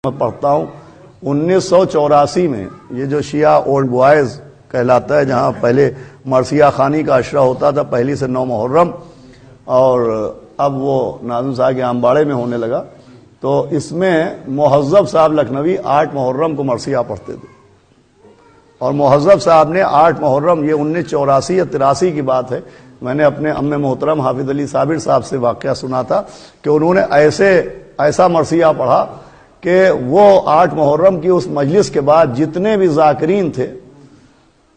میں پڑھتا ہوں 1984 میں یہ جو شیعہ اولڈ بوائز کہلاتا ہے، جہاں پہلے مرثیہ خانی کا عشرہ ہوتا تھا پہلی سے 9 محرم، اور اب وہ ناظم صاحب کے امباڑے میں ہونے لگا، تو اس میں مہذب صاحب لکھنوی 8 محرم کو مرثیہ پڑھتے تھے، اور مہذب صاحب نے 8 محرم، یہ 1984 یا 83 کی بات ہے، میں نے اپنے ام محترم حافظ علی صابر صاحب سے واقعہ سنا تھا کہ انہوں نے ایسا مرثیہ پڑھا کہ وہ 8 محرم کی اس مجلس کے بعد جتنے بھی ذاکرین تھے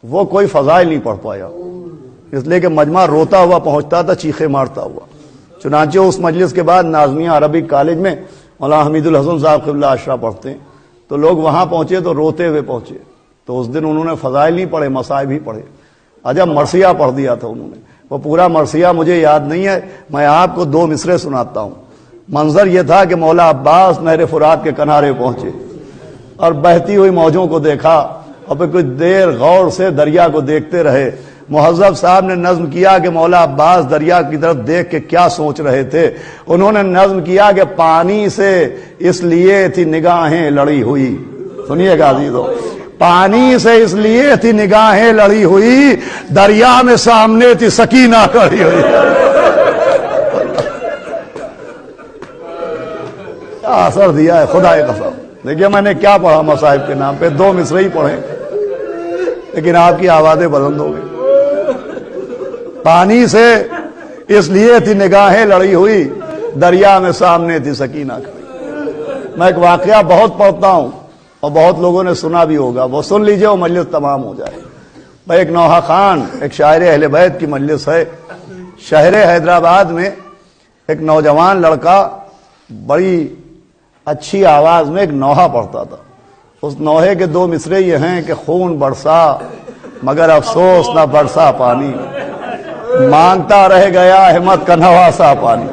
وہ کوئی فضائل نہیں پڑھ پایا، اس لیے کہ مجمع روتا ہوا پہنچتا تھا، چیخے مارتا ہوا۔ چنانچہ اس مجلس کے بعد ناظمیہ عربک کالج میں مولانا حمید الحسن صاحب قبلہ عشرہ پڑھتے ہیں، تو لوگ وہاں پہنچے تو روتے ہوئے پہنچے، تو اس دن انہوں نے فضائل نہیں پڑھے، مصائب ہی پڑھے، عجب مرثیہ پڑھ دیا تھا انہوں نے۔ وہ پورا مرثیہ مجھے یاد نہیں ہے، میں آپ کو 2 مصرے سناتا ہوں۔ منظر یہ تھا کہ مولا عباس نہر فرات کے کنارے پہنچے اور بہتی ہوئی موجوں کو دیکھا، اور پھر کچھ دیر غور سے دریا کو دیکھتے رہے۔ مہذب صاحب نے نظم کیا کہ مولا عباس دریا کی طرف دیکھ کے کیا سوچ رہے تھے۔ انہوں نے نظم کیا کہ پانی سے اس لیے تھی نگاہیں لڑی ہوئی، سنیے گا عزیزو، پانی سے اس لیے تھی نگاہیں لڑی ہوئی، دریا میں سامنے تھی سکینہ کھڑی ہوئی۔ اثر دیا ہے خدا قسم۔ دیکھیے میں نے کیا پڑھا مصائب کے نام پہ، 2 مصرے ہی پڑھے، لیکن آپ کی آوازیں بلند ہو گئی۔ پانی سے اس لیے تھی نگاہیں لڑی ہوئی، دریا میں سامنے تھی سکینہ کھڑی۔ میں ایک واقعہ بہت پڑھتا ہوں اور بہت لوگوں نے سنا بھی ہوگا، وہ سن لیجئے، وہ مجلس تمام ہو جائے۔ میں ایک نوحہ خان، ایک شاعر اہل بیت کی مجلس ہے، شہر حیدرآباد میں ایک نوجوان لڑکا بڑی اچھی آواز میں ایک نوحہ پڑھتا تھا۔ اس نوحے کے 2 مصرے یہ ہیں کہ خون برسا مگر افسوس نہ برسا پانی، مانگتا رہ گیا احمد کا نواسا پانی۔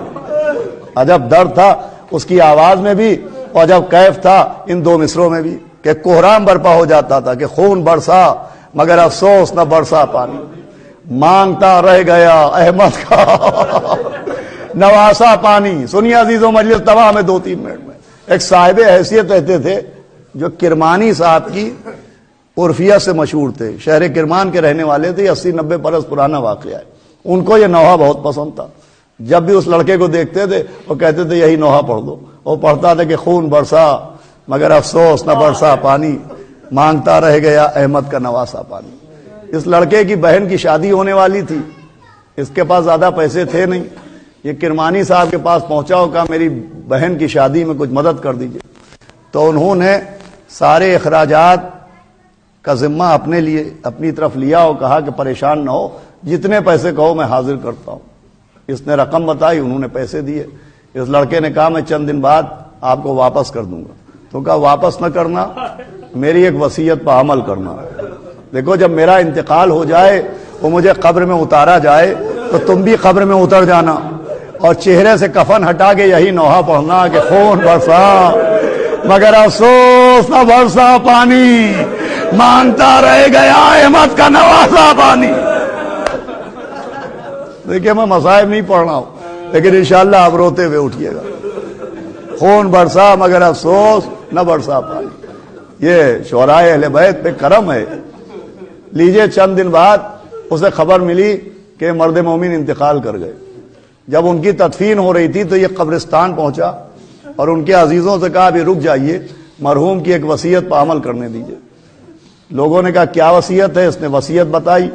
عجب درد تھا اس کی آواز میں بھی، اور جب کیف تھا ان 2 مصروں میں بھی، کہ کوہرام برپا ہو جاتا تھا کہ خون برسا مگر افسوس نہ برسا پانی، مانگتا رہ گیا احمد کا نواسا پانی۔ سنیے عزیزو، مجلس تمام ہے 2-3 منٹ میں۔ ایک صاحب حیثیت رہتے تھے جو کرمانی صاحب کی عرفیت سے مشہور تھے، شہر کرمان کے رہنے والے تھے، 80-90 برس پرانا واقعہ ہے۔ ان کو یہ نوحہ بہت پسند تھا، جب بھی اس لڑکے کو دیکھتے تھے وہ کہتے تھے یہی نوحہ پڑھ دو۔ وہ پڑھتا تھا کہ خون برسا مگر افسوس نہ برسا پانی، مانگتا رہ گیا احمد کا نواسا پانی۔ اس لڑکے کی بہن کی شادی ہونے والی تھی، اس کے پاس زیادہ پیسے تھے نہیں، یہ کرمانی صاحب کے پاس پہنچا اور کہا میری بہن کی شادی میں کچھ مدد کر دیجئے۔ تو انہوں نے سارے اخراجات کا ذمہ اپنی طرف لیا اور کہا کہ پریشان نہ ہو، جتنے پیسے کہو میں حاضر کرتا ہوں۔ اس نے رقم بتائی، انہوں نے پیسے دیے۔ اس لڑکے نے کہا میں چند دن بعد آپ کو واپس کر دوں گا۔ تو کہا واپس نہ کرنا، میری ایک وصیت پر عمل کرنا۔ دیکھو جب میرا انتقال ہو جائے، وہ مجھے قبر میں اتارا جائے، تو تم بھی قبر میں اتر جانا اور چہرے سے کفن ہٹا کے یہی نوحہ پڑھنا کہ خون برسا مگر افسوس نہ برسا پانی، مانگتا رہ گیا احمد کا نواسا پانی۔ دیکھیں میں مصائب نہیں پڑھ رہا ہوں، لیکن انشاءاللہ آپ روتے ہوئے اٹھیے گا۔ خون برسا مگر افسوس نہ برسا پانی، یہ شعراء اہل بیت پہ کرم ہے۔ لیجئے چند دن بعد اسے خبر ملی کہ مرد مومن انتقال کر گئے۔ جب ان کی تدفین ہو رہی تھی تو یہ قبرستان پہنچا اور ان کے عزیزوں سے کہا ابھی رک جائیے، مرحوم کی ایک وصیت پر عمل کرنے دیجئے۔ لوگوں نے کہا کیا وصیت ہے؟ اس نے وصیت بتائی،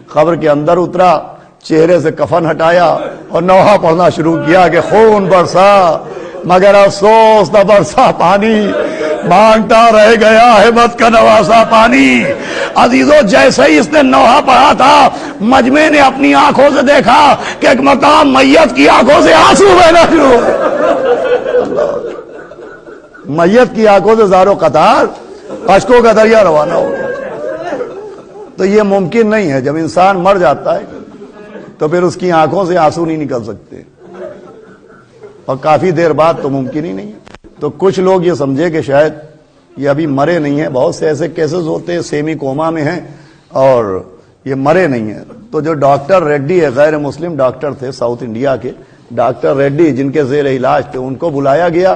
قبر کے اندر اترا، چہرے سے کفن ہٹایا اور نوحہ پڑھنا شروع کیا کہ خون برسا مگر افسوس نہ برسا پانی، مانگتا رہ گیا احمد کا نواسا پانی۔ عزیزو جیسے ہی اس نے نوحہ پڑھا تھا، مجمع نے اپنی آنکھوں سے دیکھا کہ ایک مقام میت کی آنکھوں سے آنسو بہنا شروع ہو گئے۔ میت کی آنکھوں سے زار و قطار اشکوں کا دریا روانہ ہو گیا۔ تو یہ ممکن نہیں ہے، جب انسان مر جاتا ہے تو پھر اس کی آنکھوں سے آنسو نہیں نکل سکتے، اور کافی دیر بعد تو ممکن ہی نہیں ہے۔ تو کچھ لوگ یہ سمجھے کہ شاید یہ ابھی مرے نہیں ہیں، بہت سے ایسے کیسز ہوتے ہیں سیمی کوما میں ہیں اور یہ مرے نہیں ہیں۔ تو جو ڈاکٹر ریڈی ہے، غیر مسلم ڈاکٹر تھے ساؤتھ انڈیا کے، ڈاکٹر ریڈی جن کے زیر علاج تھے، ان کو بلایا گیا